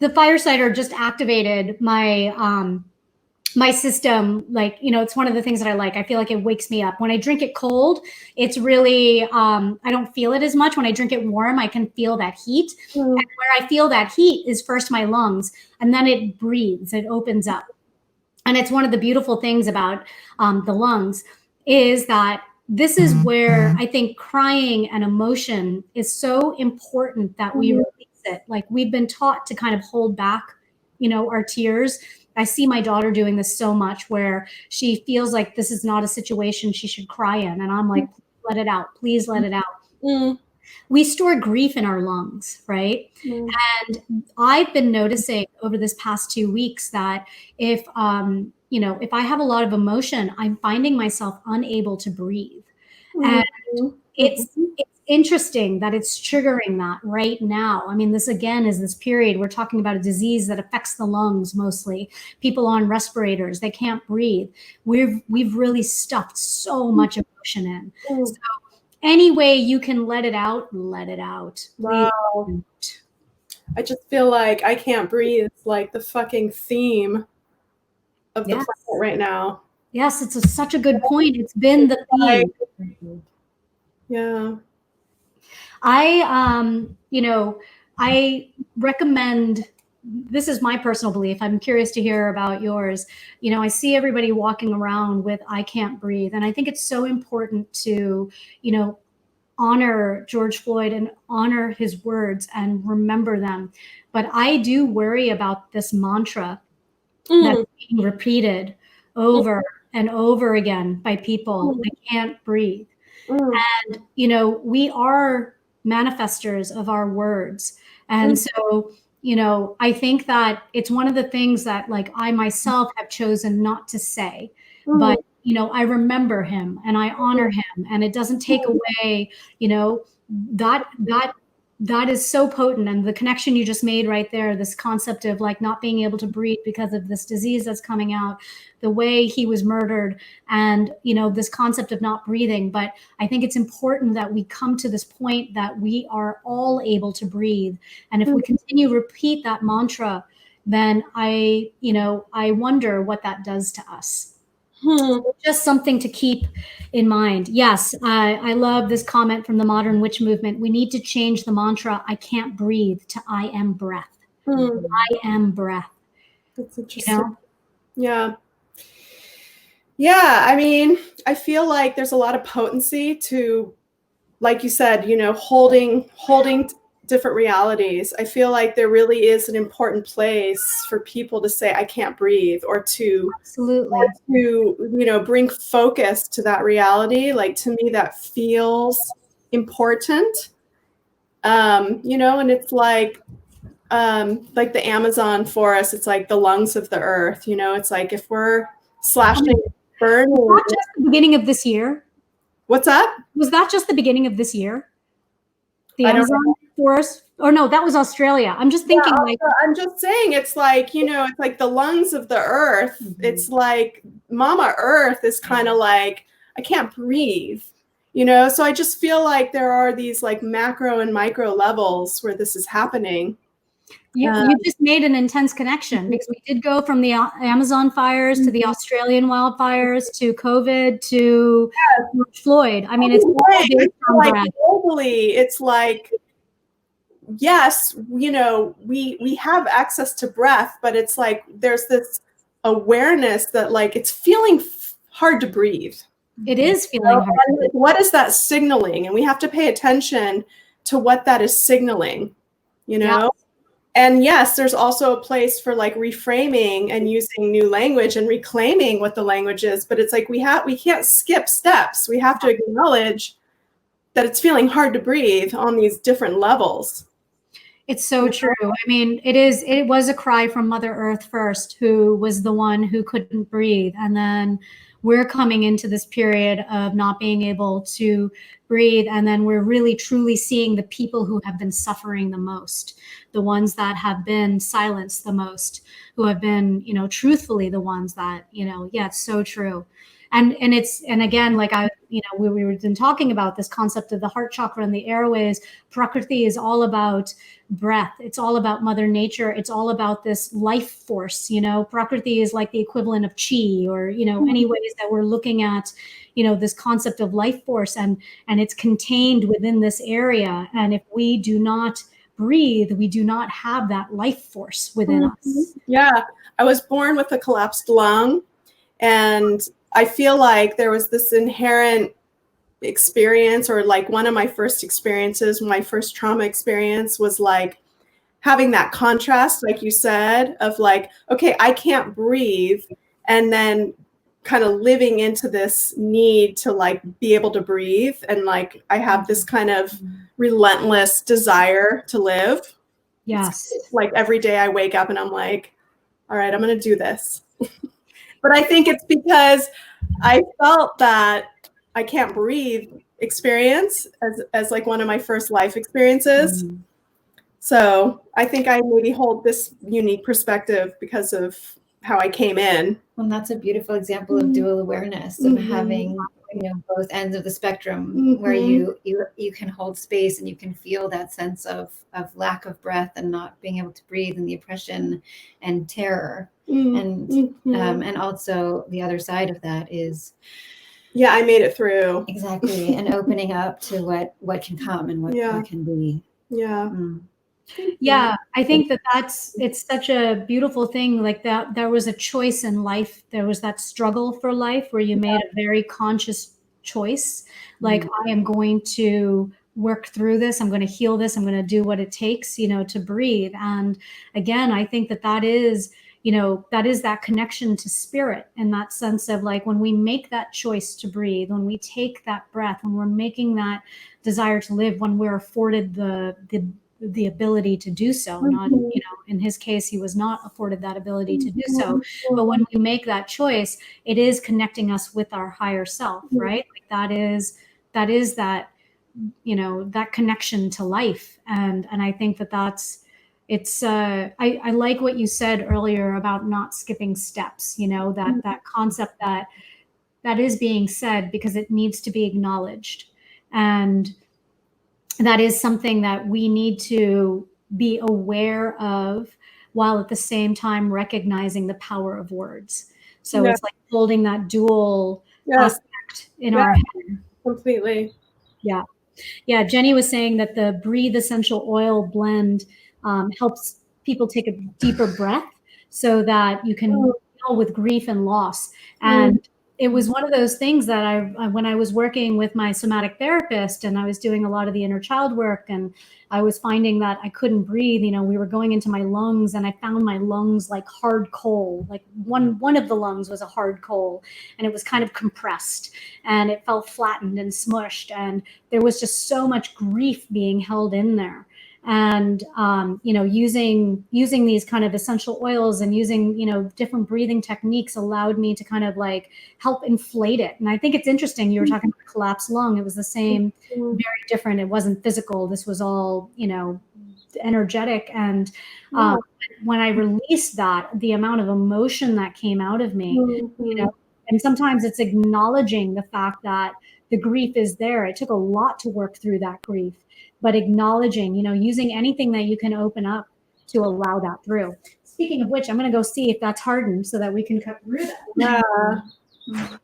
the fire cider just activated my system. Like, it's one of the things that I like. I feel like it wakes me up. When I drink it cold, it's really, I don't feel it as much. When I drink it warm, I can feel that heat. And where I feel that heat is first my lungs, and then it breathes, it opens up. And it's one of the beautiful things about the lungs is that this is where I think crying and emotion is so important that we release it. Like, we've been taught to kind of hold back, our tears. I see my daughter doing this so much, where she feels like this is not a situation she should cry in. And I'm like, let it out. Please let it out. We store grief in our lungs, right? And I've been noticing over this past 2 weeks that if I have a lot of emotion, I'm finding myself unable to breathe. And it's interesting that it's triggering that right now. I mean, this again is this period, we're talking about a disease that affects the lungs mostly. People on respirators, they can't breathe. We've really stuffed so much emotion in. So any way you can let it out, let it out. Wow. I just feel like I can't breathe, like the fucking theme of the planet right now. Yes, it's such a good point. It's been the theme. Yeah. I recommend, this is my personal belief, I'm curious to hear about yours. I see everybody walking around with I can't breathe. And I think it's so important to, honor George Floyd and honor his words and remember them. But I do worry about this mantra that's being repeated over and over again by people. I can't breathe. And, we are manifestors of our words. And so, I think that it's one of the things that, like, I myself have chosen not to say, but, I remember him and I honor him, and it doesn't take away, that is so potent. And the connection you just made right there, this concept of like not being able to breathe because of this disease that's coming out, the way he was murdered, and, this concept of not breathing. But I think it's important that we come to this point that we are all able to breathe. And if we continue to repeat that mantra, then I wonder what that does to us. Just something to keep in mind. Yes, I love this comment from the Modern Witch Movement. We need to change the mantra, I can't breathe, to I am breath. I am breath. That's interesting. Yeah. Yeah, I mean, I feel like there's a lot of potency to, like you said, holding different realities. I feel like there really is an important place for people to say, I can't breathe, or to bring focus to that reality. Like, to me, that feels important. And it's like the Amazon forest, it's like the lungs of the earth, it's like if we're slashing, burning. Was that just the beginning of this year? What's that? Was that just the beginning of this year? The Amazon forest? Or no, that was Australia. I'm just thinking I'm just saying, it's like, it's like the lungs of the earth. It's like Mama Earth is kind of like, I can't breathe, So I just feel like there are these like macro and micro levels where this is happening. You just made an intense connection, because we did go from the Amazon fires to the Australian wildfires to COVID to George Floyd. I mean, it's like globally, it's like, yes, we have access to breath, but it's like there's this awareness that like it's feeling hard to breathe. It is feeling hard. What is that signaling? And we have to pay attention to what that is signaling, Yeah. And yes, there's also a place for like reframing and using new language and reclaiming what the language is. But it's like we can't skip steps. We have to acknowledge that it's feeling hard to breathe on these different levels. It's so true. I mean, it was a cry from Mother Earth first, who was the one who couldn't breathe. And then we're coming into this period of not being able to breathe. And then we're really truly seeing the people who have been suffering the most, the ones that have been silenced the most, who have been, truthfully the ones that, it's so true. and again, like we were been talking about this concept of the heart chakra and the airways. Prakriti is all about breath. It's all about Mother Nature. It's all about this life force. Prakriti is like the equivalent of chi, or any ways that we're looking at this concept of life force, and it's contained within this area. And if we do not breathe, we do not have that life force within us. Yeah, I was born with a collapsed lung, and I feel like there was this inherent experience, or like one of my first experiences, my first trauma experience was like having that contrast, like you said, of like, okay, I can't breathe, and then kind of living into this need to like be able to breathe. And like, I have this kind of relentless desire to live. Yes. It's like every day I wake up and I'm like, all right, I'm going to do this. But I think it's because I felt that I can't breathe experience as like one of my first life experiences. So I think I maybe hold this unique perspective because of how I came in. Well, that's a beautiful example of dual awareness, of having both ends of the spectrum, where you can hold space and you can feel that sense of lack of breath and not being able to breathe, and the oppression and terror. And also the other side of that is, yeah, I made it through. Exactly. And opening up to what can come and what can be. Yeah. Yeah, I think it's such a beautiful thing, like that there was a choice in life. There was that struggle for life where you made a very conscious choice. Like, I am going to work through this. I'm going to heal this. I'm going to do what it takes, to breathe. And again, I think that is, that is that connection to spirit, and that sense of like, when we make that choice to breathe, when we take that breath, when we're making that desire to live, when we're afforded the ability to do so. Not, in his case, he was not afforded that ability to do so. But when we make that choice, it is connecting us with our higher self, right? Like that is that, that connection to life. And I think it's I like what you said earlier about not skipping steps, that concept that is being said because it needs to be acknowledged. And that is something that we need to be aware of, while at the same time recognizing the power of words. So it's like holding that dual aspect in our head. Completely. Yeah. Yeah. Jenny was saying that the Breathe Essential Oil blend helps people take a deeper breath so that you can deal with grief and loss. And it was one of those things that I when I was working with my somatic therapist, and I was doing a lot of the inner child work, and I was finding that I couldn't breathe. We were going into my lungs, and I found my lungs like hard coal. Like one of the lungs was a hard coal, and it was kind of compressed, and it felt flattened and smushed, and there was just so much grief being held in there. And using these kind of essential oils and using different breathing techniques allowed me to kind of like help inflate it. And I think it's interesting, you were talking about collapsed lung. It was the same, very different. It wasn't physical. This was all energetic. And when I released that, the amount of emotion that came out of me, and sometimes it's acknowledging the fact that the grief is there. It took a lot to work through that grief. But acknowledging, using anything that you can open up to allow that through. Speaking of which, I'm going to go see if that's hardened so that we can cut through that. Yeah.